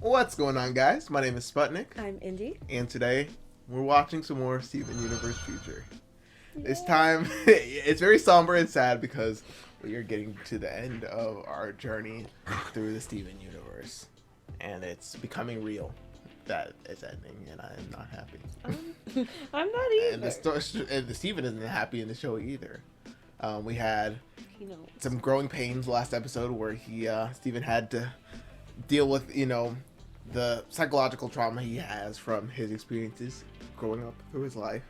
What's going on, guys? My name is Sputnik. I'm Indy. And today, we're watching some more Steven Universe Future. This time, it's very somber and sad because we are getting to the end of our journey through the Steven Universe. And it's becoming real that it's ending, and I am not happy. I'm not either. And the Steven isn't happy in the show either. We had some growing pains last episode where Steven had to deal with, the psychological trauma he has from his experiences growing up through his life.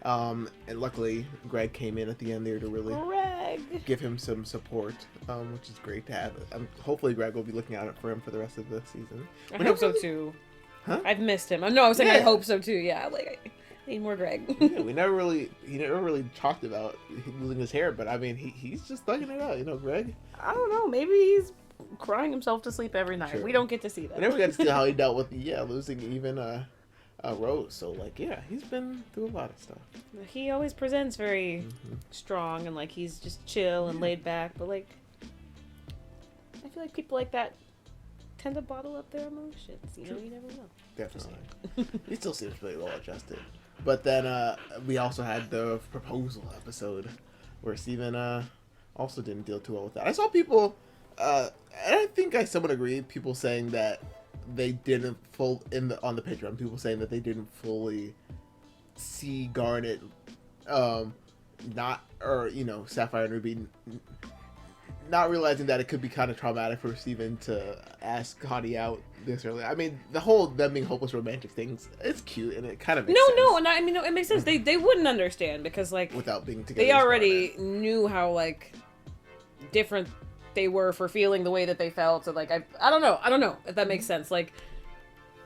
And luckily, Greg came in at the end there to really give him some support, which is great to have. Hopefully, Greg will be looking out for him for the rest of the season. I hope so too. Huh? I've missed him. No, I was saying I hope so too. Yeah, I need more Greg. Yeah, he never really talked about losing his hair, but I mean, he's just thugging it out, Greg. I don't know. Maybe he's crying himself to sleep every night. Sure. We don't get to see that. We never get to see how he dealt with losing even Rose. So he's been through a lot of stuff. He always presents very strong and he's just chill and laid back, but I feel like people like that tend to bottle up their emotions. You never know. Definitely. He still seems pretty well adjusted. But then we also had the proposal episode where Steven also didn't deal too well with that. I saw people, and I think I somewhat agree, people saying that they didn't on the Patreon, people saying that they didn't fully see Garnet, Sapphire and Ruby, not realizing that it could be kind of traumatic for Steven to ask Connie out this early. I mean, the whole them being hopeless romantic things, it's cute and it kind of makes sense. And I mean, it makes sense. They wouldn't understand because without being together, they already knew how different they were for feeling the way that they felt. So I don't know if that makes sense. I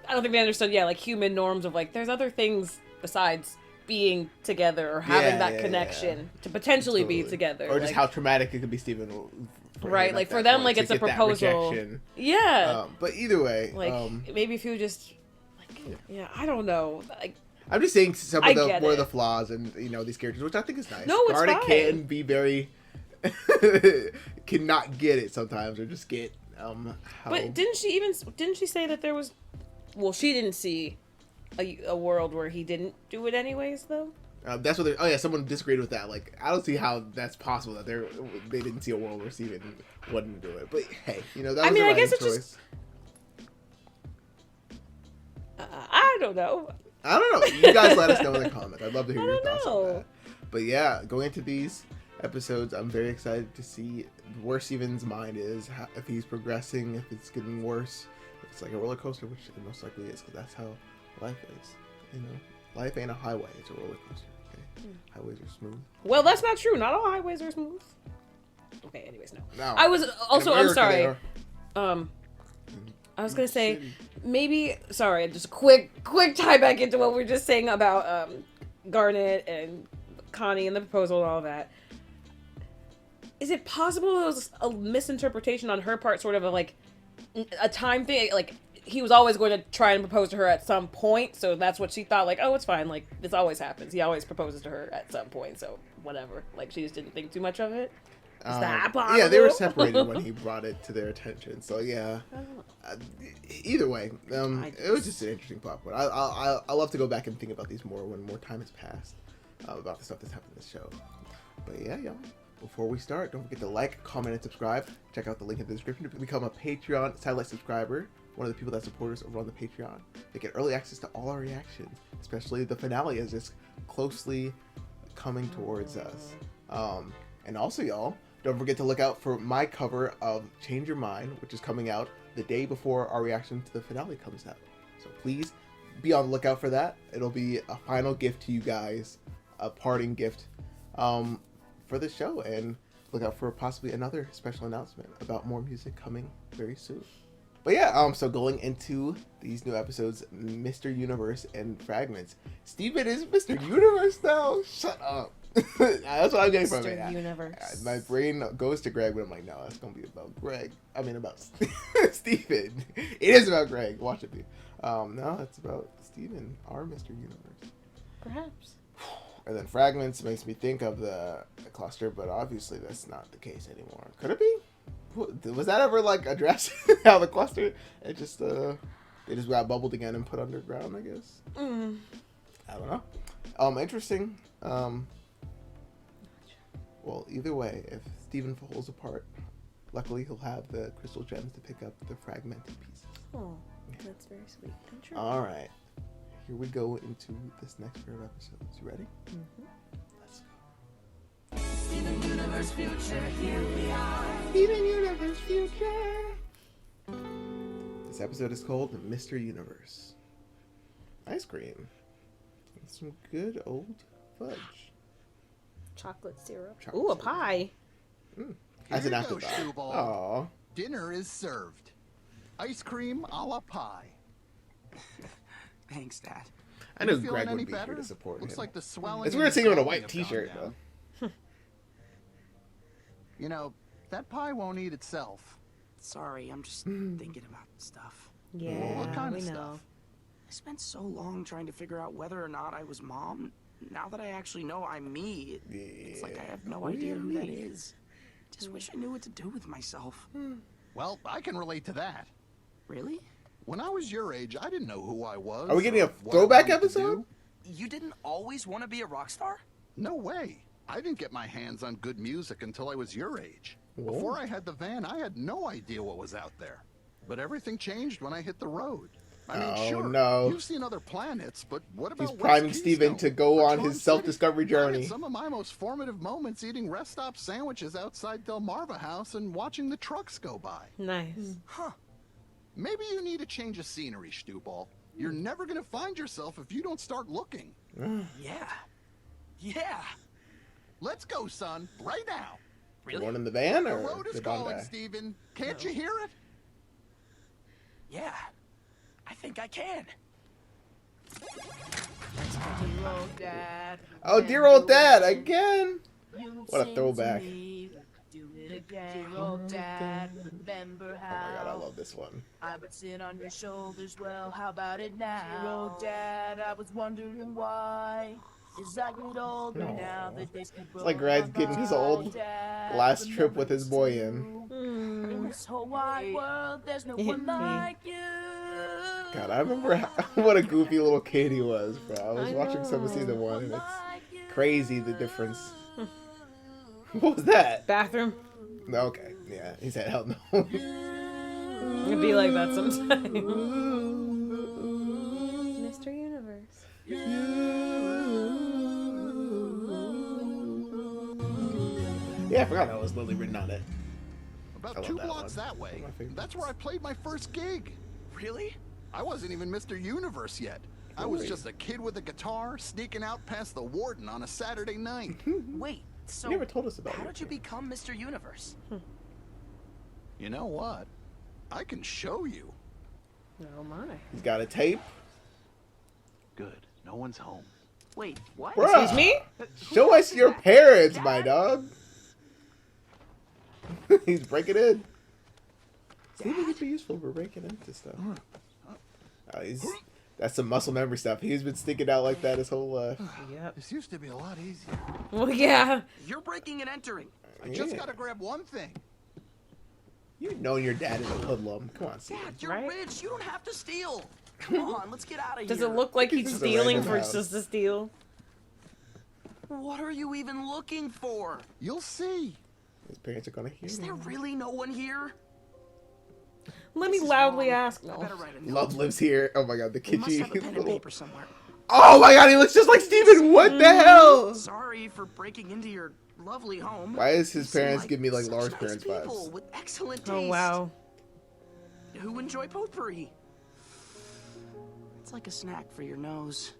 don't think they understood. Yeah, human norms of there's other things besides being together or having that connection to potentially be together, or just how traumatic it could be, Steven. Right, for them, it's a proposal. Yeah. But either way, maybe if you just, I don't know. I'm just saying some of the flaws and these characters, which I think is nice. No, it's Garnet fine. can be very cannot get it sometimes, or just get how. But didn't she say that there was? Well, she didn't see a world where he didn't do it anyways, though. That's what someone disagreed with that. I don't see how that's possible that they didn't see a world where Steven wouldn't do it. But hey, that was I guess it's choice. I don't know. You guys let us know in the comments. I'd love to hear your thoughts on that. But yeah, going into these episodes, I'm very excited to see where Steven's mind is, if he's progressing, if it's getting worse. If it's like a roller coaster, which it most likely is, because that's how life is. Life ain't a highway, it's a roller coaster. Okay? Highways are smooth. Well, that's not true. Not all highways are smooth. Okay, anyways, no. I was also, I'm sorry. I was gonna say, maybe, sorry, just a quick tie back into what we were just saying about Garnet and Connie and the proposal and all that. Is it possible it was a misinterpretation on her part, sort of a time thing? He was always going to try and propose to her at some point, so that's what she thought, oh, it's fine, this always happens. He always proposes to her at some point, so whatever. She just didn't think too much of it. Is that possible? Yeah, they were separated when he brought it to their attention, so yeah. Either way, it was just an interesting plot point. I love to go back and think about these more when more time has passed, about the stuff that's happened in this show. But yeah, y'all. Before we start, don't forget to like, comment, and subscribe. Check out the link in the description to become a Patreon satellite subscriber. One of the people that support us over on the Patreon. They get early access to all our reactions, especially the finale as it's closely coming towards us. And also, y'all, don't forget to look out for my cover of Change Your Mind, which is coming out the day before our reaction to the finale comes out. So please be on the lookout for that. It'll be a final gift to you guys, a parting gift for the show, and look out for possibly another special announcement about more music coming very soon. But yeah, so going into these new episodes, Mr. Universe and Fragments. Steven is Mr. Universe now? Shut up. That's what I'm getting from it. Mr. Universe. My brain goes to Greg, but I'm like, no, that's going to be about Greg. I mean, about Steven. It is about Greg. Watch it be. No, it's about Steven, our Mr. Universe. Perhaps. And then Fragments makes me think of the cluster, but obviously that's not the case anymore. Could it be? Was that ever addressed? How the cluster? It just They just got bubbled again and put underground, I guess. I don't know. Interesting. Well, either way, if Steven falls apart, luckily he'll have the crystal gems to pick up the fragmented pieces. Oh, that's very sweet. All right. Here we go into this next pair of episodes. You ready? Mm-hmm. Let's go. Steven Universe Future, here we are. Steven Universe Future. This episode is called Mr. Universe. Ice cream. And some good old fudge. Chocolate syrup. Chocolate Ooh, a syrup. pie. As an Here you go, afterthought. Shoeball. Aw. Dinner is served. Ice cream a la pie. Thanks, Dad. I knew You feeling Greg any would be better? here to support Looks him. like the swelling. It's and weird seeing him in a swelling white have gone t-shirt, down. though. You know, that pie won't eat itself. Sorry, I'm just thinking about stuff. Yeah, What kind we of know. stuff? I spent so long trying to figure out whether or not I was Mom. Now that I actually know I'm me, it's like I have no idea who that is. Just wish I knew what to do with myself. Well, I can relate to that. Really? When I was your age, I didn't know who I was. Are we getting a or what I throwback wanted to episode? do. You didn't always want to be a rock star? No way. I didn't get my hands on good music until I was your age. Whoa. Before I had the van, I had no idea what was out there. But everything changed when I hit the road. I mean, Oh, sure, no. you've seen other planets, but what about He's West priming Steven Keystone? to go Or on Tom his self-discovery City? I had journey. some of my most formative moments eating rest stop sandwiches outside Delmarva House and watching the trucks go by. Nice. Huh. Maybe you need a change of scenery, Stewball. You're never gonna find yourself if you don't start looking. Yeah. Yeah. Let's go, son, right now. Really? One in the van The or road is the calling, Bondi? Steven. Can't you hear it? Yeah. I think I can. Oh, dear old dad, again! What a throwback. Do it again, old dad. Remember Oh my god, I how love this one. I would sit on your shoulders? Well, how about it now? Old dad, I was wondering why. As I get older now, the days keep It's like Greg's getting his old last trip with his boy in. In this whole wide world, there's no one like you. God, I remember what a goofy little kid he was, bro. I was I watching some of know. season 1 and it's crazy the difference. What was that? Bathroom. Okay, yeah, he said hell no. It'd be like that sometimes. Mr. Universe. Yeah, I forgot that was Lily written on it. I About love 2 that blocks one. that way. One of my favorites. That's where I played my first gig. Really? I wasn't even Mr. Universe yet. I was just a kid with a guitar sneaking out past the warden on a Saturday night. Wait, so You never told us about how it. did you become Mr. Universe? You know what? I can show you. Oh my. He's got a tape. Good. No one's home. Wait, what? Bruh. Excuse me? Show us your parents, my dog. He's breaking in. Steven could be useful for breaking into stuff. That's some muscle memory stuff. He's been sticking out like that his whole life. Yep. This used to be a lot easier. Well, yeah. You're breaking and entering. I just Yeah. gotta grab one thing. You know your dad is a hoodlum. Come on, Steven. Dad, you're Right? rich. You don't have to steal. Come on, let's get out of here. Does it look like he's This is a stealing random for house. just to steal? What are you even looking for? You'll see. His parents are gonna hear Is there him. really no one here? Let me This is loudly wrong. ask. I No. better write a note. Love lives here. Oh my god, the We must have a kitschy pen and little... paper somewhere. Oh my god, he looks just like Steven! What the hell? Sorry for breaking into your lovely home. Why is his You seem parents give me like such Laura's nice parents people vibes? with excellent taste. Oh wow. Who enjoy potpourri? It's like a snack for your nose.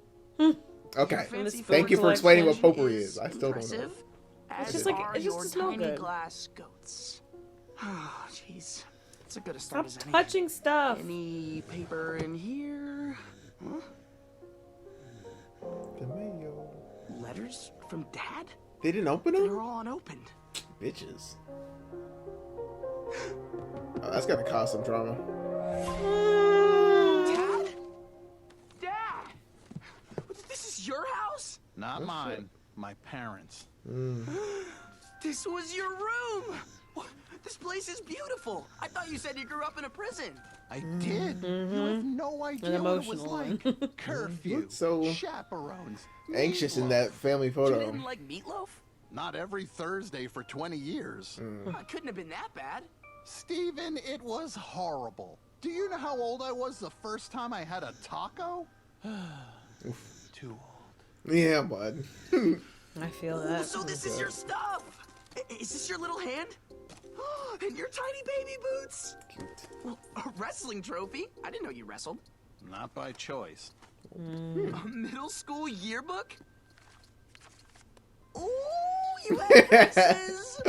Okay, Fancy thank you food for explaining what collection potpourri is. I still don't know. impressive, as just like- are it's just your to smell tiny good. glass goats. Oh, jeez. It's a good a Stop start as any. touching stuff. Any paper in here? Huh? The mayo. Letters from Dad? They didn't open They're them? all unopened. Bitches. Oh, that's gonna cause some drama. Dad? Dad! This is your house? Not Oh, mine. shit. My parents. This was your room! This place is beautiful. I thought you said you grew up in a prison. I did. You have no idea An what it was emotional like. one. Curfew, Looked so chaperones, anxious in meatloaf. that family You photo. didn't like meatloaf? Not every Thursday for 20 years. It couldn't have been that bad. Steven, it was horrible. Do you know how old I was the first time I had a taco? Too old. Yeah, bud. I feel Ooh, that. so this is your stuff. Is this your little hand? And your tiny baby boots? Cute. Well, a wrestling trophy? I didn't know you wrestled. Not by choice. A middle school yearbook? Ooh, you have braces.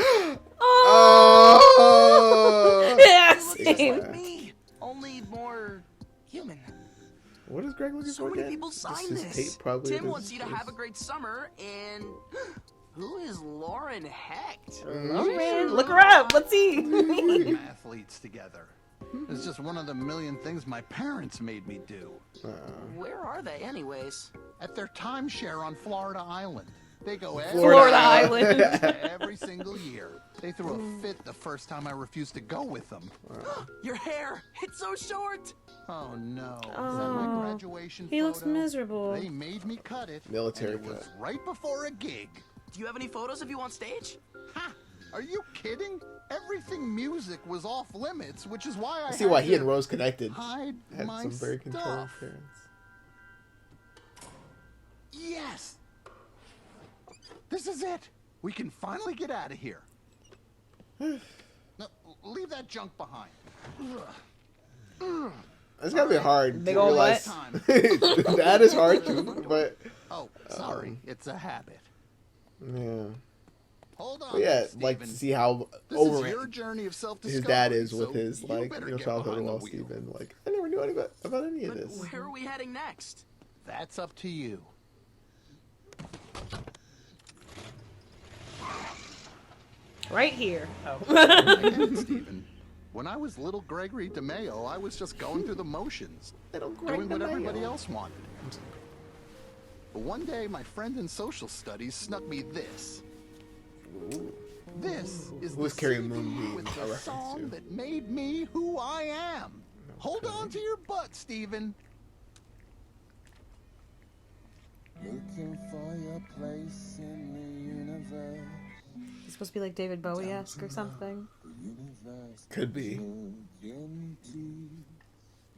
Oh! Yeah, Just same. like me, only more human. What is Greg looking So for many again? people Just signed his this. tape, probably. Tim of wants his you to have a face. great summer, and who is Lauren Hecht? Lauren, look her up. Let's see. Putting athletes together. It's just one of the million things my parents made me do. Where are they, anyways? At their timeshare on Florida Island. They go Florida Island. every single year. They threw a fit the first time I refused to go with them. Your hair, it's so short. Oh no. Is that Oh, my graduation he looks photo? miserable. They made me cut it. Military and it was cut. right before a gig. Do you have any photos of you on stage? Ha! Are you kidding? Everything music was off limits, which is why I I see why had he to and Rose connected. hide Had my some very controlling stuff. parents. Yes! This is it! We can finally get out of here. No, leave that junk behind. It's gotta be hard Big to ol' realize. Time. That is hard too, but Oh, sorry. It's a habit. yeah. Hold on. But yeah, Steven. like to see how This over is your journey of self-discovery. his dad is with so his you like better you know get childhood behind the while wheel. Steven like I never knew anything about any of But this. where are we heading next? That's up to you. Right here. I get it, Steven. When I was little Gregory DeMayo, I was just going through the motions, Little Greg doing what DeMayo. everybody else wanted. But one day, my friend in social studies snuck me this. This is Who is the Carrie CD Moonbeam with a the reference song to? that made me who I am. Hold on to your butt, Steven. Looking for your place in the universe. He's supposed to be like David Bowie-esque or something. The universe Could be. looking deep,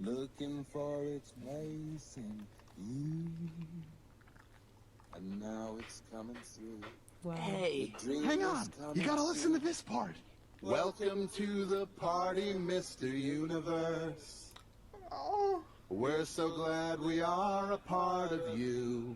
looking for its place in you. And now it's coming through. Wow. Hey, The dream Hang is on. coming You gotta listen to true. this part. Welcome to the party, Mr. Universe. Oh. We're so glad we are a part of you.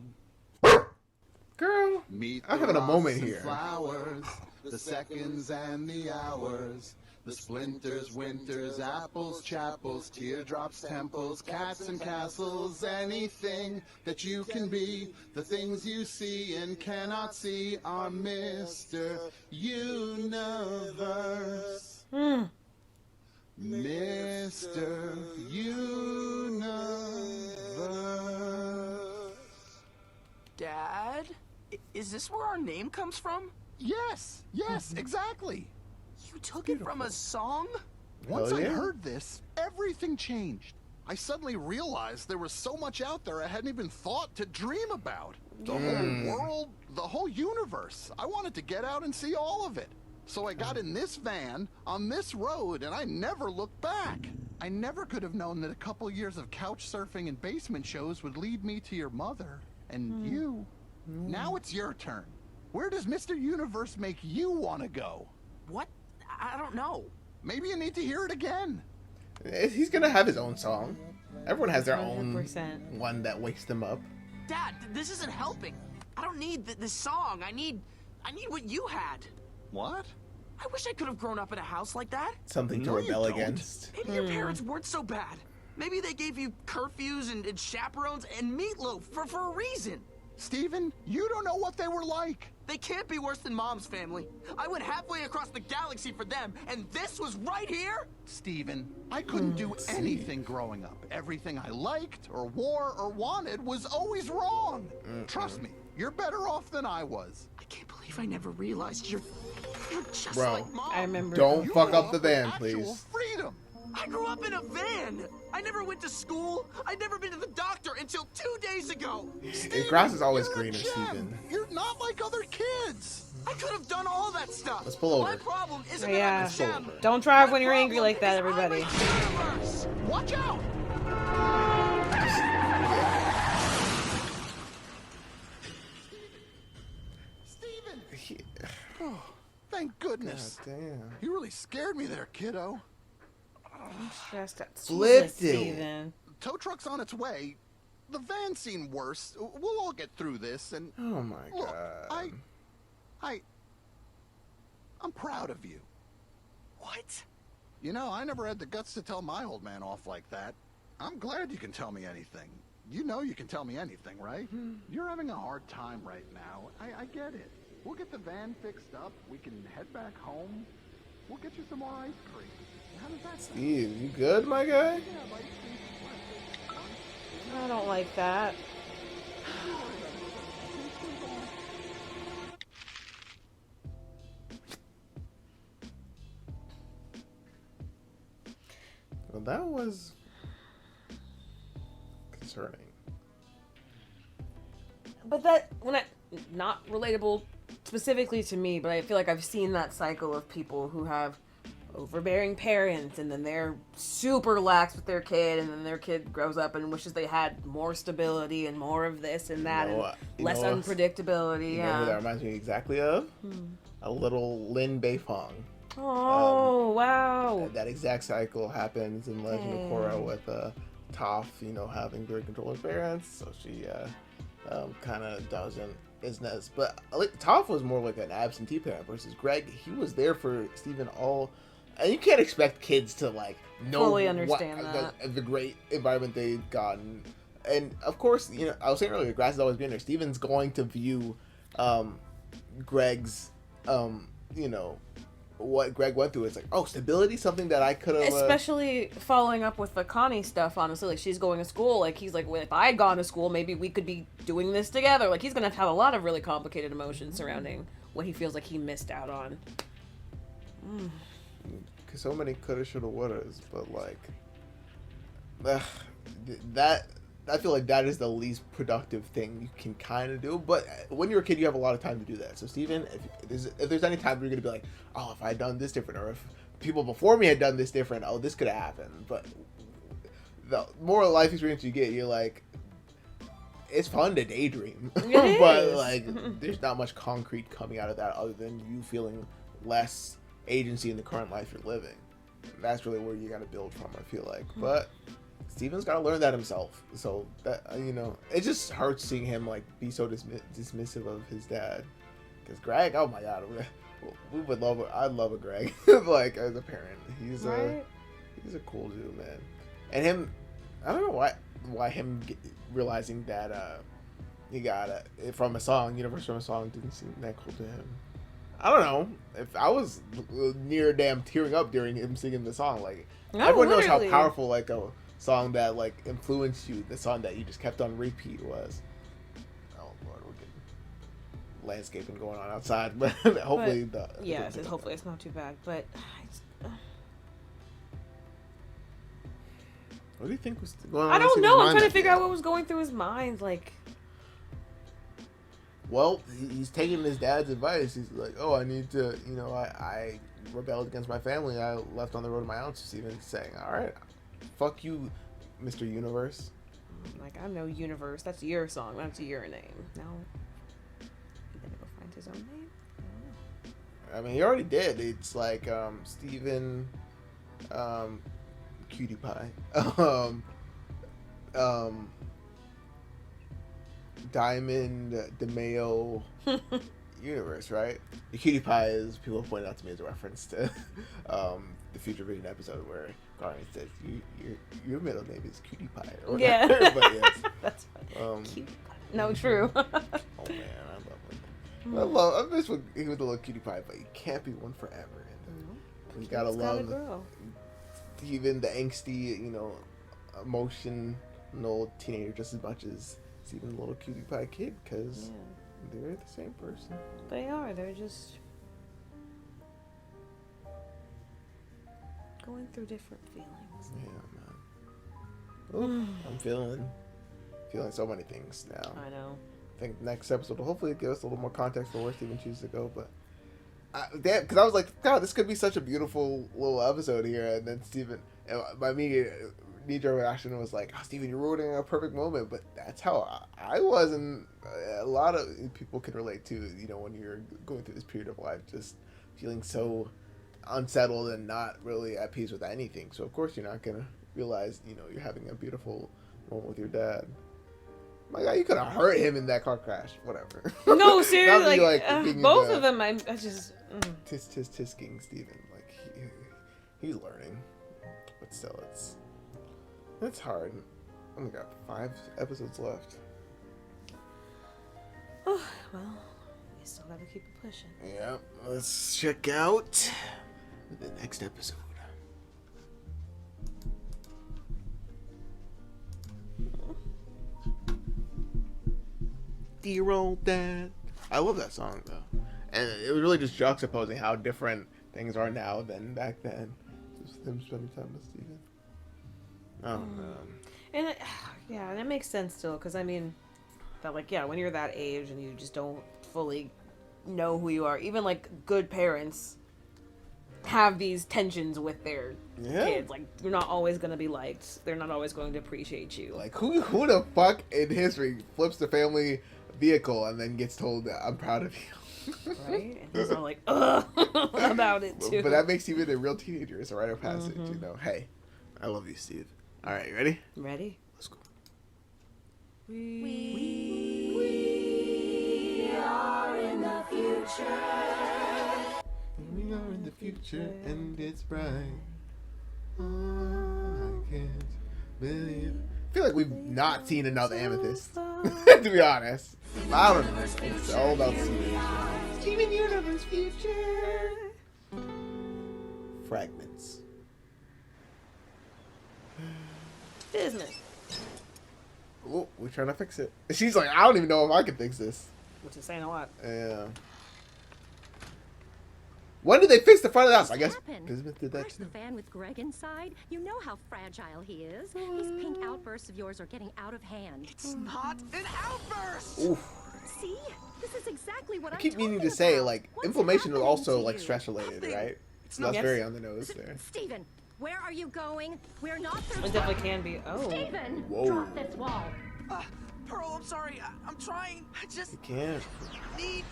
Girl, Meet I'm the having a rocks moment and here. Flowers, the seconds and the hours, the splinters, winters, apples, chapels, teardrops, temples, cats and castles, anything that you can be. The things you see and cannot see are Mr. Universe. Mr. Universe. Dad? Is this where our name comes from? Yes, exactly. You took it from a song? Once Hell I yeah. heard this, everything changed. I suddenly realized there was so much out there I hadn't even thought to dream about. The whole world, the whole universe. I wanted to get out and see all of it. So I got in this van, on this road, and I never looked back. I never could have known that a couple years of couch surfing and basement shows would lead me to your mother and you. Now it's your turn. Where does Mr. Universe make you want to go? What? I don't know. Maybe you need to hear it again. He's gonna have his own song. Everyone has their own 100%. one that wakes them up. Dad, this isn't helping. I don't need this song. I need what you had. What? I wish I could have grown up in a house like that. Something to No, you rebel don't. against. Maybe your parents weren't so bad. Maybe they gave you curfews and chaperones and meatloaf for a reason. Steven, you don't know what they were like. They can't be worse than Mom's family. I went halfway across the galaxy for them, and this was right here? Steven, I couldn't do anything growing up. Everything I liked or wore or wanted was always wrong. Trust me, you're better off than I was. I can't believe I never realized you're You're just Bro, like Mom. I remember. Don't You fuck grew up the with van, actual please. freedom. I grew up in a van. I never went to school. I'd never been to the doctor until 2 days ago. The grass is always You're a greener, gem. Steven. You're not like other kids. I could have done all that stuff. Let's pull over. My problem isn't Yeah. that I'm a gem. Don't drive My when you're angry problem like that, is everybody. I'm a universe. Watch out. Steven. Oh, thank goodness. God damn. You really scared me there, kiddo. I'm stressed out. Flipped Jesus, it. Steven. Tow truck's on its way. The van's seen worse. We'll all get through this, and Oh my look, god. I'm proud of you. What? You know, I never had the guts to tell my old man off like that. I'm glad you can tell me anything. You know you can tell me anything, right? You're having a hard time right now. I get it. We'll get the van fixed up. We can head back home. We'll get you some more ice cream. How does that sound? Steve, you good, my guy? Yeah, ice cream. I don't like that. Well, that was concerning. But that, not relatable specifically to me, but I feel like I've seen that cycle of people who have overbearing parents, and then they're super lax with their kid, and then their kid grows up and wishes they had more stability and more of this and that, and less unpredictability. You know who that reminds me exactly of? A little Lin Beifong. Oh, wow. That exact cycle happens in Legend of Korra with Toph, you know, having very controlling parents, so she kind of doesn't isn't. But like, Toph was more like an absentee parent versus Greg. He was there for Steven all. And you can't expect kids to like know fully understand the great environment they've gotten. And of course, you know, I was saying earlier, grass has always been there. Steven's going to view Greg's, you know, what Greg went through. It's like, oh, stability, something that I could have. Especially following up with the Connie stuff, honestly. Like, she's going to school. Like, he's like, well, if I had gone to school, maybe we could be doing this together. Like, he's going to have a lot of really complicated emotions surrounding what he feels like he missed out on. Cause so many coulda, shoulda, wouldas, but like that. I feel like that is the least productive thing you can kind of do. But when you're a kid, you have a lot of time to do that. So Steven, if there's any time you're gonna be like, oh, if I had done this different, or if people before me had done this different, oh, this could have happened. But the more life experience you get, you're like, it's fun to daydream, but like, there's not much concrete coming out of that other than you feeling less agency in the current life you're living. That's really where you got to build from, I feel like. But Steven's got to learn that himself. So that, you know, it just hurts seeing him like be so dismissive of his dad. Because Greg, oh my god, we would love. I'd love a Greg like as a parent. He's a cool dude, man. And him, I don't know why him realizing that he got it from a song, Universe from a song, didn't seem that cool to him. I don't know. If I was near damn tearing up during him singing the song, like everyone knows how powerful like a song that like influenced you, the song that you just kept on repeat was. Oh Lord, we're getting landscaping going on outside, but hopefully hopefully it's not too bad. But what do you think was going on? I don't know. I'm trying to figure out what was going through his mind, like. Well, he's taking his dad's advice. He's like, oh, I need to, you know, I rebelled against my family. I left on the road of my own. So Steven's saying, all right, fuck you, Mr. Universe. Like, I'm no universe. That's your song. That's your name. No. He gonna go find his own name? I mean, he already did. It's like Steven, Cutie Pie, Diamond DeMayo universe, right? The Cutie Pie is, people point out to me, as a reference to the Future Vision episode where Garnet says your middle name is Cutie Pie, or whatever. Yeah. But yes, that's funny. Cutie Pie. No, Mm-hmm. true. Oh man, I miss when he was a little Cutie Pie, but he can't be one forever. And you gotta love even the angsty, you know, emotional teenager just as much as even a little Cutie Pie kid, because they're the same person. They are. They're just going through different feelings. Yeah, man. Ooh, I'm feeling so many things now. I know. I think next episode will hopefully give us a little more context for where Steven chooses to go, but because I was like, God, this could be such a beautiful little episode here, and then Steven, my immediate knee-jerk reaction was like, oh, Steven, you're ruining a perfect moment, but that's how I was, and a lot of people can relate to, you know, when you're going through this period of life, just feeling so unsettled and not really at peace with anything. So of course you're not gonna realize, you know, you're having a beautiful moment with your dad. My God, you could have hurt him in that car crash. Whatever. No, seriously, being both of them. I just King Steven. Like he's learning, but still, it's hard. Oh my God, 5 episodes left. Oh well, we still gotta keep it pushing. Yeah, let's check out the next episode. Dear old dad. I love that song though, and it was really just juxtaposing how different things are now than back then. Just him spending time with Steven. Oh man. And yeah, and it makes sense still, because I mean, that like when you're that age and you just don't fully know who you are, even like good parents have these tensions with their kids. Like, you're not always going to be liked. They're not always going to appreciate you. Like, who the fuck in history flips the family vehicle and then gets told that I'm proud of you? Right? And he's all like, ugh, about it too. But that makes you even a real teenager. It's a rite of passage, you know. Hey, I love you, Steve. All right, you ready? Ready? Let's go. We are in the future. We are in the future and it's bright. Oh, I can't believe. I feel like we've not seen enough Amethyst, to be honest. I don't know. It's all about Steven. Steven Universe future. Fragments. Business. Oh, we're trying to fix it. She's like, I don't even know if I can fix this. Which is saying a lot. Yeah. When did they fix the front of the house? I guess Bismuth did that Crush too. the fan with Greg inside. You know how fragile he is. These pink outbursts of yours are getting out of hand. It's not an outburst! Oof. See? This is exactly what I I'm keep meaning to talking say, about. like, What's inflammation is happening also, to like, you? stress related, right? It's not. That's very on the nose there. Steven, where are you going? We're not It through. definitely can be. Oh. Steven, Whoa. drop this wall. Pearl, I'm sorry. I'm trying. I just You can't. need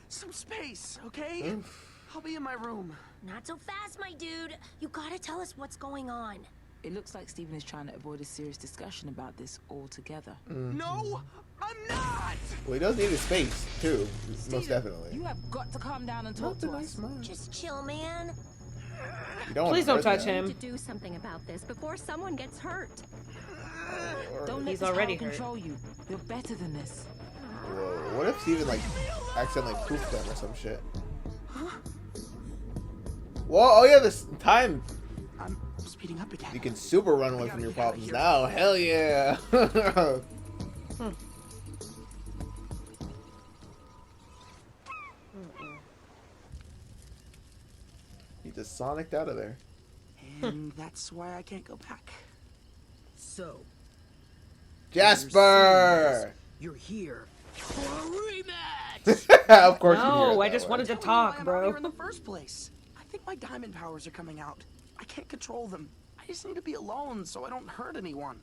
some space, okay? Oof. I'll be in my room. Not so fast, my dude. You gotta tell us what's going on. It looks like Steven is trying to avoid a serious discussion about this altogether. No, I'm not! Well, he does need his space, too. Most Steven, definitely. You have got to calm down and talk Not the to nice us. man. Just chill, man. You don't Please want don't to touch hurt him. To do something about this before someone gets hurt. Don't let He's this already power hurt. control you. You're better than this. Whoa, what if Steven, like, accidentally poofed them or some shit? Whoa, oh yeah, this time I'm speeding up again. you can super run away from your problems now. Hell yeah. He just sonicked out of there. And that's why I can't go back. So, Jasper! you're here for a rematch! Of course you hear No, it I that just way. wanted to Tell me talk, why I'm out bro. here in the first place. I think my diamond powers are coming out. I can't control them. I just need to be alone so I don't hurt anyone.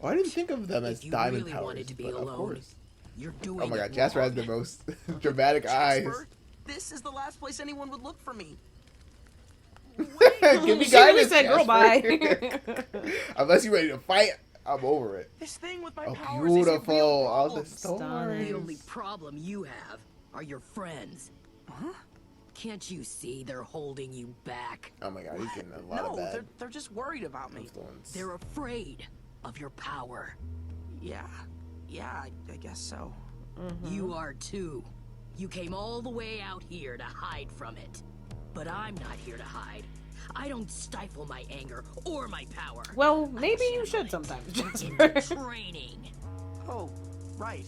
Oh, I didn't think of them as If you diamond really powers, wanted to be but of alone, course. You're doing Oh my it god, Jasper has wrong. the most dramatic eyes. Jasper, this is the last place anyone would look for me. Give me She really guidance, said, "Girl, Jasper." bye. Unless you're ready to fight, I'm over it. This thing with my Oh, powers isn't beautiful. real All the problems. stars. The only problem you have are your friends. Huh? Can't you see they're holding you back? Oh my god, he's getting a lot No, of bad they're just worried about me. influence. They're afraid of your power. Yeah, I guess so. You are too. You came all the way out here to hide from it. But I'm not here to hide. I don't stifle my anger or my power. Well, maybe you I should channel sometimes, it Jasper. into training. Oh, right.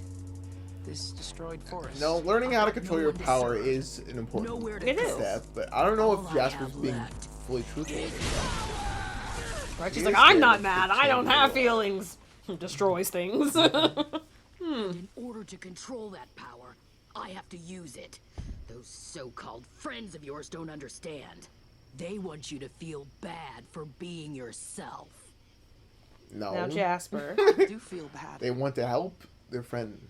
This destroyed forest. No, learning how to control No your one to power serve. is an important Nowhere to It go. is. step, but I don't know All if I Jasper's have being left fully truthful with it. Right? She's like, I'm not mad. I don't have feelings. Destroys things. In order to control that power, I have to use it. Those so-called friends of yours don't understand. They want you to feel bad for being yourself. No. Now Jasper. I do feel bad. They want to help their friend.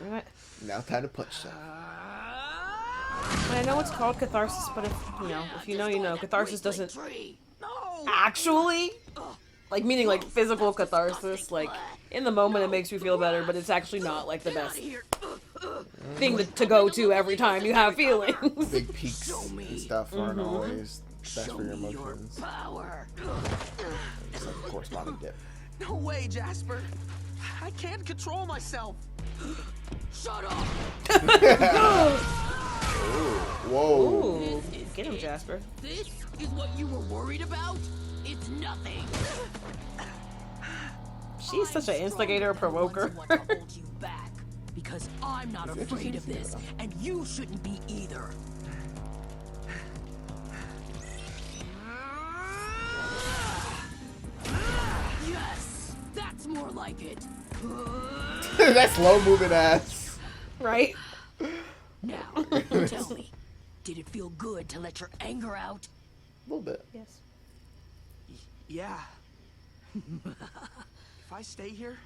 What? Now time to punch them. I know it's called catharsis, but if you know, you know. Catharsis doesn't actually, like, meaning like physical catharsis. Like, in the moment it makes you feel better, but it's actually not like the best thing to go to every time you have feelings. Big peaks and stuff aren't always best for your emotions. It's like a corresponding dip. No way, Jasper. I can't control myself. Shut up. Whoa. Ooh, get him, Jasper. This is what you were worried about? It's nothing. She's such an instigator, provoker. Want to hold you back because I'm not afraid of this, and you shouldn't be either. Yes, that's more like it. That slow moving ass. Right? Now, tell me, did it feel good to let your anger out? A little bit. Yes. Yeah. If I stay here,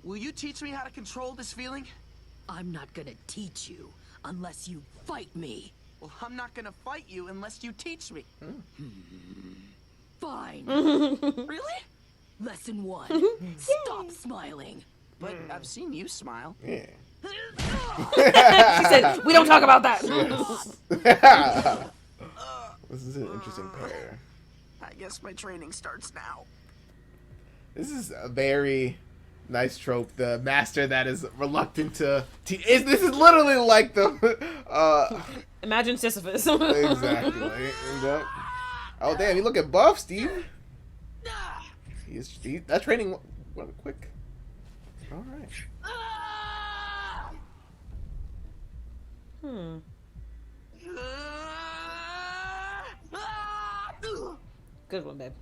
will you teach me how to control this feeling? I'm not gonna teach you unless you fight me. Well, I'm not gonna fight you unless you teach me. Fine. Really? Lesson 1. Stop smiling. But I've seen you smile. Yeah. She said, we don't talk about that. This is an interesting pair. I guess my training starts now. This is a very nice trope. The master that is reluctant to teach. This is literally like the. Imagine Sisyphus. Exactly. Yep. Oh damn! You looking buff, Steve. That training went quick. All right. Good one, babe.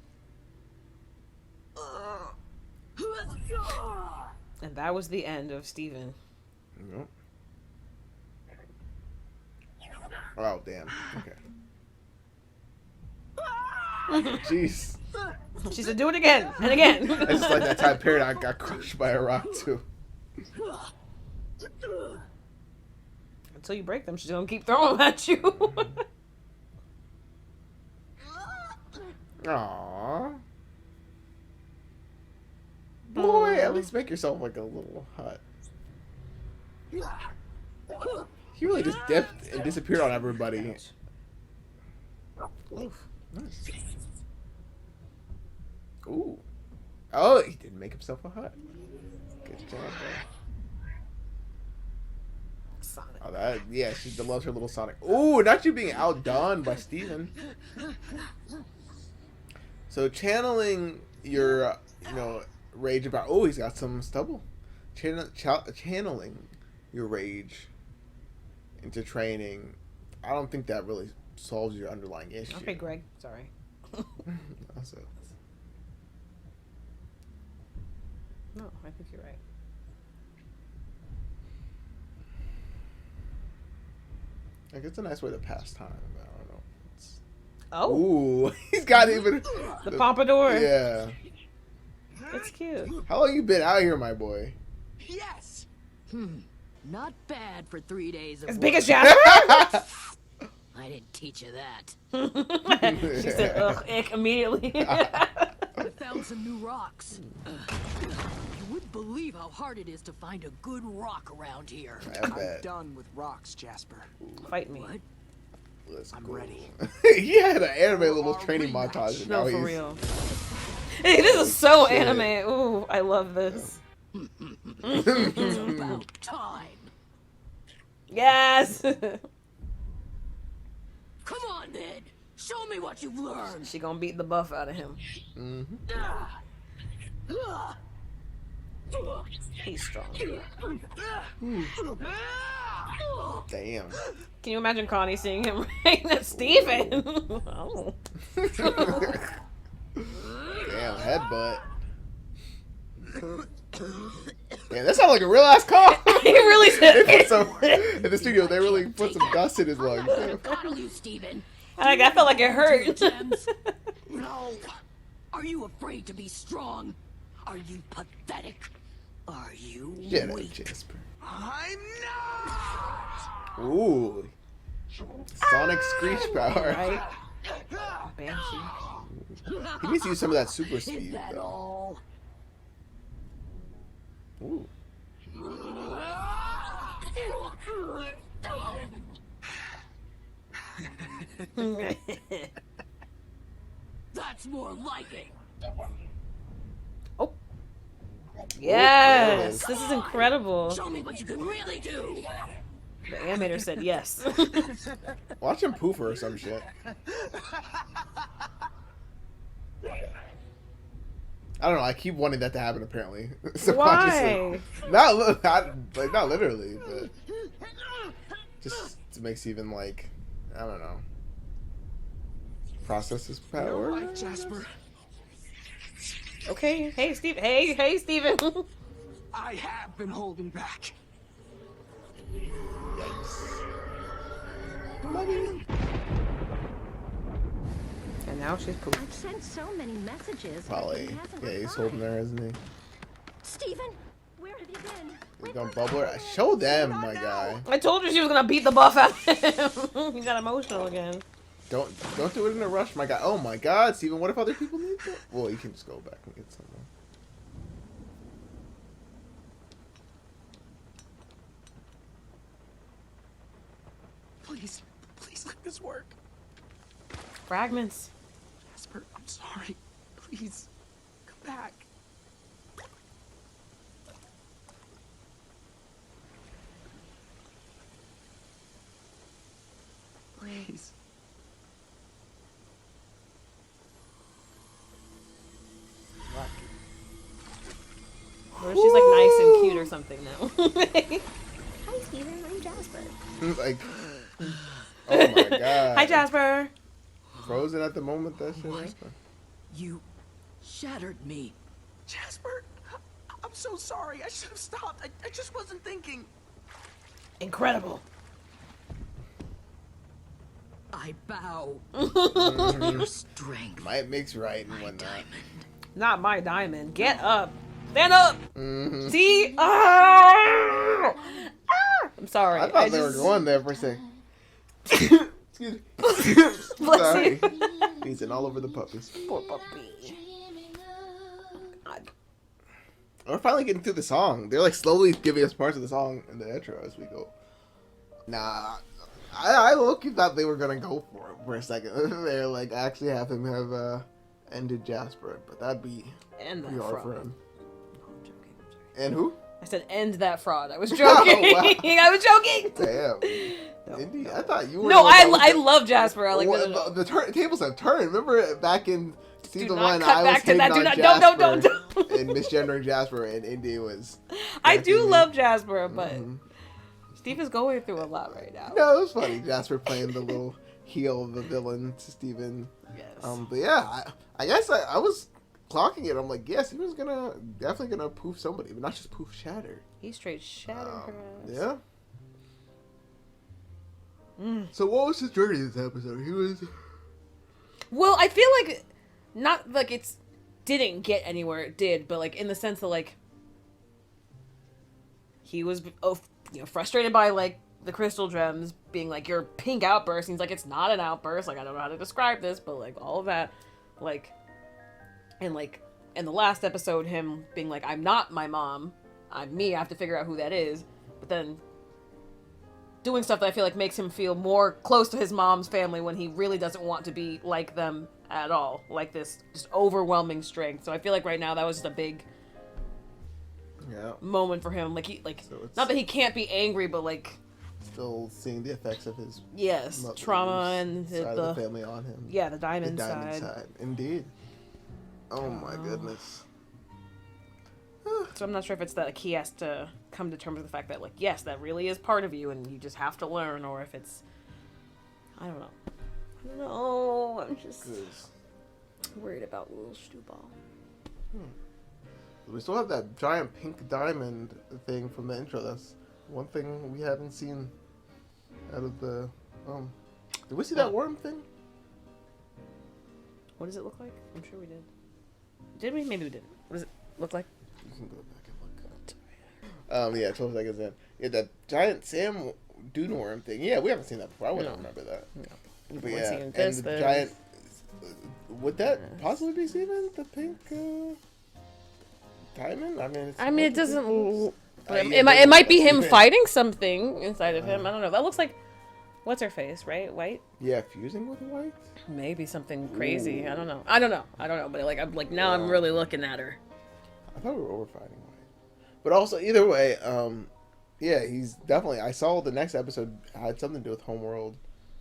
And that was the end of Steven. Yep. Oh damn. Okay. Jeez. She said, do it again and again. I just like that time period I got crushed by a rock too. Until you break them, she's gonna keep throwing them at you. Aww. Boy, at least make yourself like a little hut. He really just dipped and disappeared on everybody. Oof. Nice. Ooh. Oh, he didn't make himself a hut. Good job, bro. Sonic. Oh, that, yeah, she loves her little Sonic. Ooh, not you being outdone by Steven. So channeling your, rage about, oh, he's got some stubble. Channeling your rage into training, I don't think that really solves your underlying issue. Okay, Greg. Sorry. Also. No, I think you're right. Like, it's a nice way to pass time. I don't know. Oh. Ooh, he's got even the pompadour. Yeah. It's cute. How long you been out here, my boy? Yes. Not bad for 3 days of As work. big as Jasper? I didn't teach you that. She said, ugh, ick, immediately. I found some new rocks. You wouldn't believe how hard it is to find a good rock around here. I'm I'm done with rocks, Jasper. Fight me. What? I'm ready. He had an anime little training montage. And No, now for he's... real. Hey, this is so anime. Ooh, I love this. It's about time. Yes. Come on, then. Show me what you've learned. She gonna beat the buff out of him. He's strong. Damn. Can you imagine Connie seeing him right at Steven? Oh. Damn, headbutt. Man, that sounds like a real ass cough. He really said. So in the studio, they really put some dust in his lungs. Coddle you, Steven. I felt like it hurt. No. Are you afraid to be strong? Are you pathetic? Are you Shut up, weak? Jasper. I'm not. Ooh. Sonic screech power. Right? Banshee. He needs to use some of that super Is speed, that though. all? Ooh. That's more like it. Oh. Yes, this is incredible. Show me what you can really do. The animator said yes. Watch him poof her or some shit. I don't know. I keep wanting that to happen. Apparently, Why? not literally, but just to make Steven like, I don't know, process his power. Right, Jasper. Okay. Hey, Steve. Hey, Steven. I have been holding back. And now she's pooped. I've sent so many messages. but Probably. he hasn't Yeah, he's replied. holding her, isn't he? Steven, where have you been? He's gonna bubble her. Show them, my guy. I told you she was gonna beat the buff out of him. He got emotional again. Don't do it in a rush, my guy. Oh my God, Steven. What if other people need that? Well, you can just go back and get someone. Please let this work. Fragments. Jasper, I'm sorry. Please, come back. Please. Or she's like nice and cute or something now. Hi, Steven. I'm Jasper. Like, oh my God. Hi, Jasper. Frozen at the moment that shit happened. You shattered me. Jasper, I'm so sorry. I should have stopped. I just wasn't thinking. Incredible. I bow to your strength. Might makes right and My whatnot. diamond. Not my diamond. Get up. Stand up. Mm-hmm. See? Ah! Ah! I'm sorry. I thought they were going there for a second. Excuse me. Bless Sorry. you. He's all over the puppies. Poor puppy. God. We're finally getting through the song. They're like slowly giving us parts of the song in the intro as we go. Nah, I low-key thought they were gonna go for it for a second. They're like actually have him have ended Jasper, but that'd be End that pretty hard for fraud. him. No, I'm joking. And who? I said end that fraud. I was joking. Oh, wow. I was joking. Damn. Indy, I thought you were. No, the one I that- love Jasper. I like Well, that. the tables have turned. Remember back in Do season not one, cut I was back to that. hating Do on not. Jasper Don't. and misgendering Jasper, and Indy was. I do backing me. love Jasper, but Mhm. Steve is going through a lot right now. No, it was funny. Jasper playing the little heel of the villain to Steven. Yes. But yeah, I guess I was clocking it. I'm like, yeah, Steven's definitely gonna poof somebody, but not just poof Shatter. He straight shattered her ass. Yeah. Mm. So what was his journey this episode? He was. Well, I feel like not like it's didn't get anywhere. It did, but like in the sense that like he was frustrated by like the crystal gems being like your pink outburst. And he's like, it's not an outburst. Like I don't know how to describe this, but like all of that, like and like in the last episode, him being like, I'm not my mom. I'm me. I have to figure out who that is. But then doing stuff that I feel like makes him feel more close to his mom's family when he really doesn't want to be like them at all. Like this just overwhelming strength. So I feel like right now that was just a big moment for him. Like So it's- not that he can't be angry, but like Still seeing the effects of his trauma and side of the family on him. Yeah, the diamond side. Indeed. Oh my goodness. So I'm not sure if it's that he has to come to terms with the fact that, like, yes, that really is part of you and you just have to learn, or if it's... I don't know. I'm just worried about little Stewball. We still have that giant pink diamond thing from the intro. That's one thing we haven't seen out of the... did we see that worm thing? What does it look like? I'm sure we did. Did we? Maybe we didn't. What does it look like? You can go back and look. 12 seconds in. Yeah, that giant Sam Dune worm thing. Yeah, we haven't seen that before. I wouldn't remember that. No. But yeah, and the giant... Would that possibly be Steven? The pink diamond? I mean, it doesn't... It might be him fighting something inside of him. I don't know. That looks like... What's her face, right? White? Yeah, fusing with white? Maybe something crazy. Ooh. I don't know. But I'm really looking at her. I thought we were overfighting white. But also, either way, yeah, he's definitely... I saw the next episode had something to do with Homeworld.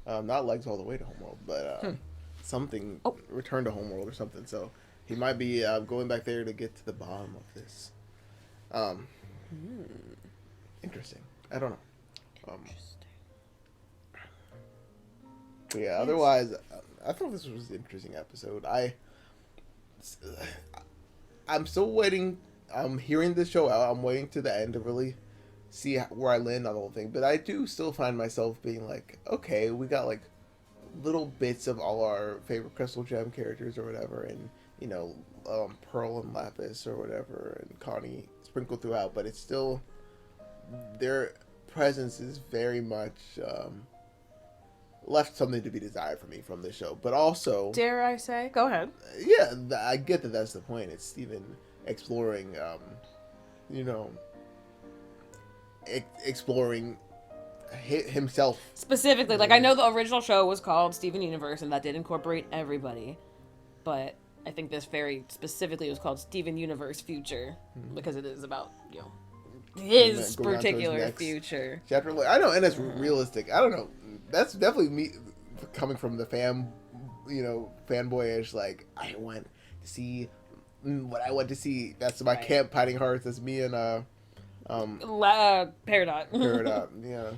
Not legs all the way to Homeworld, but something... Return to Homeworld or something. So he might be going back there to get to the bottom of this. Interesting. I don't know. But yeah, otherwise, I thought this was an interesting episode. I'm still waiting. I'm hearing this show out. I'm waiting to the end to really see where I land on the whole thing. But I do still find myself being like, okay, we got like little bits of all our favorite Crystal Gem characters or whatever, and you know, Pearl and Lapis or whatever, and Connie sprinkled throughout. But it's still, their presence is very much left something to be desired for me from this show. But also, dare I say, go ahead. Yeah, I get that that's the point. It's Steven exploring, you know, exploring himself. Specifically, like I know the original show was called Steven Universe, and that did incorporate everybody. But I think this very specifically was called Steven Universe Future, because it is about, you know, his particular future. Chapter, I know, and it's realistic. I don't know. That's definitely me coming from the fanboyish, like, I want to see what I want to see. That's my camp hiding hearts. That's me and Peridot. Peridot, yeah.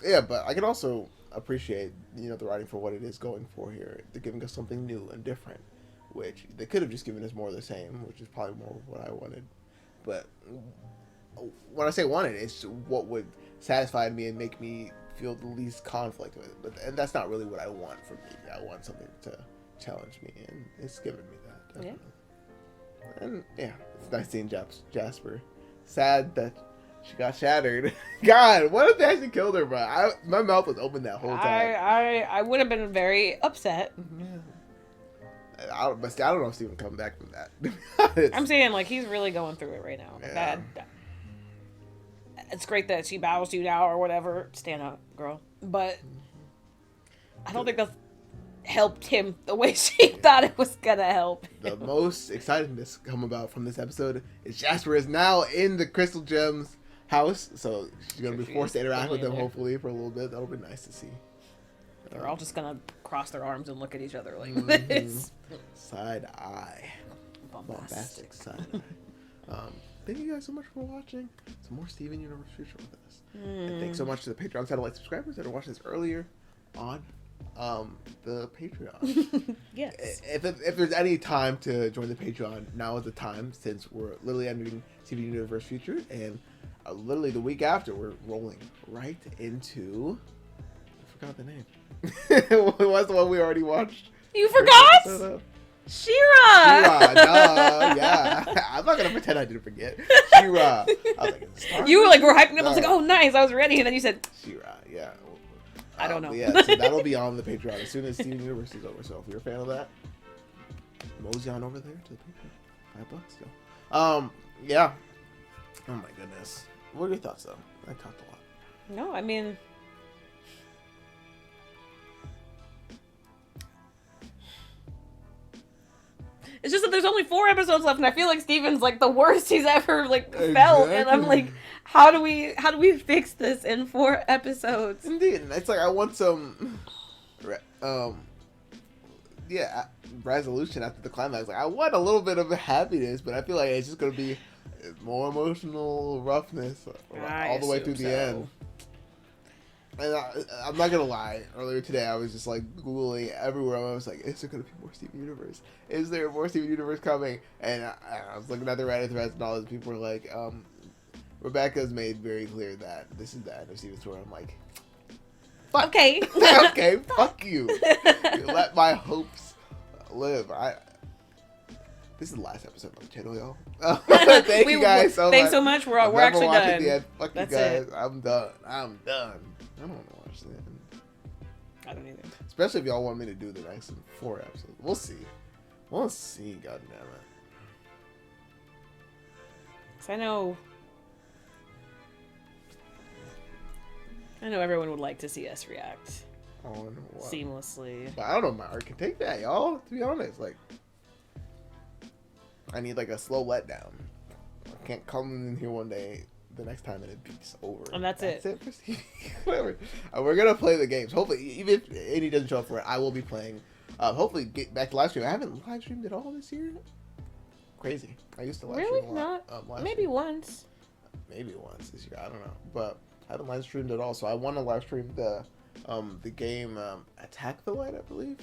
Yeah, but I can also appreciate, you know, the writing for what it is going for here. They're giving us something new and different, which they could have just given us more of the same, which is probably more of what I wanted. But when I say wanted, it's what would satisfy me and make me feel the least conflict with it. And that's not really what I want from me. I want something to challenge me, and it's given me that. Definitely. Yeah. And yeah, it's nice seeing Jasper. Sad that she got shattered. God, what if they actually killed her, bro? My mouth was open that whole time. I would have been very upset. Yeah. I don't know if Steven will come back from that. I'm saying, like, he's really going through it right now. Yeah. It's great that she bows to you now or whatever. Stand up, girl. But I don't think that's helped him the way she thought it was gonna help him. The most exciting to come about from this episode is Jasper is now in the Crystal Gems house, so she's gonna be forced to interact with them hopefully for a little bit. That'll be nice to see. They're all just gonna cross their arms and look at each other like this. Side eye. Bombastic side eye. Thank you guys so much for watching some more Steven Universe Future with us. And thanks so much to the Patreon satellite subscribers that are watching this earlier on the Patreon. Yes. If there's any time to join the Patreon, now is the time, since we're literally ending Steven Universe Future, and literally the week after we're rolling right into, I forgot the name. What's the one we already watched? You forgot? She-Ra! Yeah. I'm not gonna pretend I didn't forget. She-Ra. I was like, you were like, we're hyping up. I was like, oh, nice. I was ready. And then you said, She-Ra, yeah. I don't know. Yeah, so that'll be on the Patreon as soon as Steven Universe is over. So if you're a fan of that, mosey on over there to the Patreon. $5 still. Yeah. Oh my goodness. What are your thoughts though? I talked a lot. No, I mean, it's just that there's only 4 episodes left, and I feel like Steven's like the worst he's ever felt, and I'm like, how do we fix this in 4 episodes? Indeed, it's like I want some resolution after the climax. Like I want a little bit of happiness, but I feel like it's just gonna be more emotional roughness all the way through the end. And I'm not gonna lie. Earlier today, I was just like Googling everywhere. I was like, "Is there gonna be more Steven Universe? Is there more Steven Universe coming?" And I was looking at the Reddit threads, and all those people were like, "Rebecca's made very clear that this is the end of Steven's story." I'm like, "Fuck." Okay. Okay, fuck you. Let my hopes live. This is the last episode of the channel, y'all. Thank you guys so much. Thanks so much. We're actually done. Fuck That's you guys. it. I'm done. I don't want to watch that. I don't either. Especially if y'all want me to do the next 4 episodes. We'll see. We'll see, goddammit. Because I know everyone would like to see us react On what? seamlessly. But I don't know if my art can take that, y'all. To be honest, like, I need like a slow letdown. I can't come in here one day, the next time, and it beats over. And that's it. That's it for Stevie. Whatever. We're gonna play the games. Hopefully, even if Andy doesn't show up for it, I will be playing. Hopefully, get back to live stream. I haven't live streamed at all this year. Crazy. I used to live Really? stream a lot. Not maybe once. Maybe once this year. I don't know, but I haven't live streamed at all. So I want to live stream the game Attack the Light, I believe.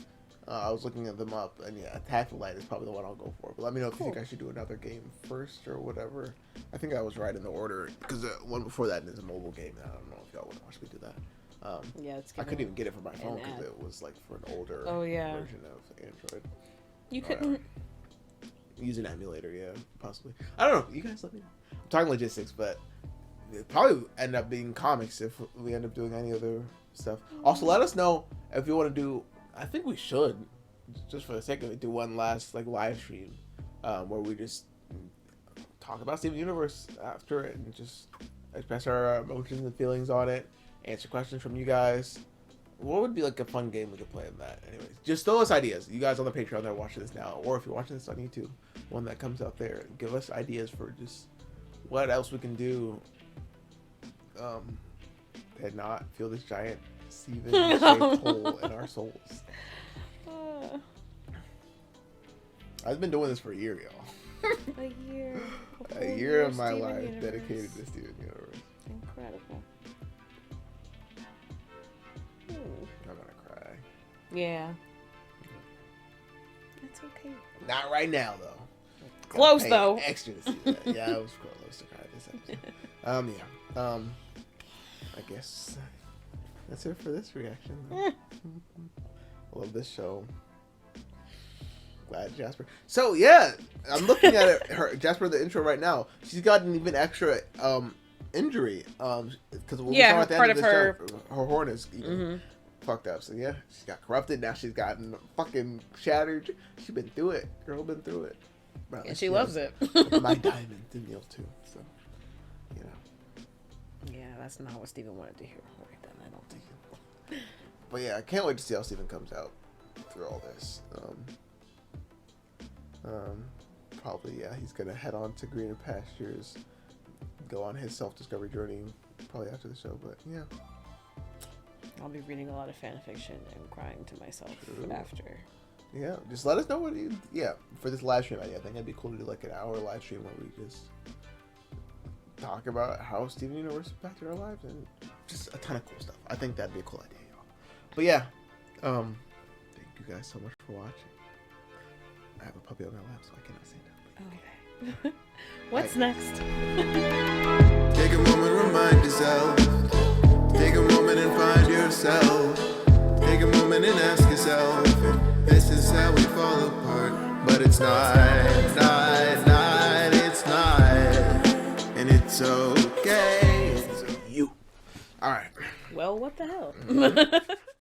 I was looking at them up, and yeah, Attack the Light is probably the one I'll go for. But let me know if you think I should do another game first or whatever. I think I was right in the order, because the one before that is a mobile game, and I don't know if y'all want to watch me do that. Yeah, it's I couldn't even get it for my phone because it was like for an older version of Android. You couldn't use an emulator, yeah, possibly. I don't know. You guys let me know. I'm talking logistics, but it probably end up being comics if we end up doing any other stuff. Also, let us know if you want to do. I think we should, just for the sake of it, do one last like live stream where we just talk about Steven Universe after it and just express our emotions and feelings on it, answer questions from you guys. What would be like a fun game we could play in that? Anyways, just throw us ideas. You guys on the Patreon that are watching this now, or if you're watching this on YouTube, one that comes out there, give us ideas for just what else we can do and not feel this giant Steven-shaped hole in our souls. I've been doing this for a year, y'all. A year. A year of my life dedicated to Steven Universe. Incredible. I'm gonna cry. Yeah. That's okay. Not right now, though. Close, though. Extra to see that. Yeah, I was close to cry this episode. Yeah. I guess that's it for this reaction. Love this show. Glad Jasper. So yeah, I'm looking at it. Jasper, the intro right now. She's got an even extra injury. Because when we saw at the end of the show, her horn is even fucked up. So yeah, she got corrupted. Now she's gotten fucking shattered. She's been through it. Girl been through it. Bro, and she loves it. My diamond to kneel too. So you know. Yeah, that's not what Steven wanted to hear right then. I don't think. But yeah, I can't wait to see how Steven comes out through all this. Probably, yeah, he's gonna head on to greener pastures, go on his self-discovery journey, probably after the show. But yeah, I'll be reading a lot of fan fiction and crying to myself after. Yeah, just let us know what you. Yeah, for this live stream, I think it'd be cool to do like an hour live stream where we just talk about how Steven Universe impacted our lives and just a ton of cool stuff. I think that'd be a cool idea, y'all. But yeah, thank you guys so much for watching. I have a puppy on my lap, so I cannot say that. Okay. What's next? Take a moment, remind yourself. Take a moment and find yourself. Take a moment and ask yourself. This is how we fall apart, but it's not, it's not, and it's okay. You. All right. Well, what the hell?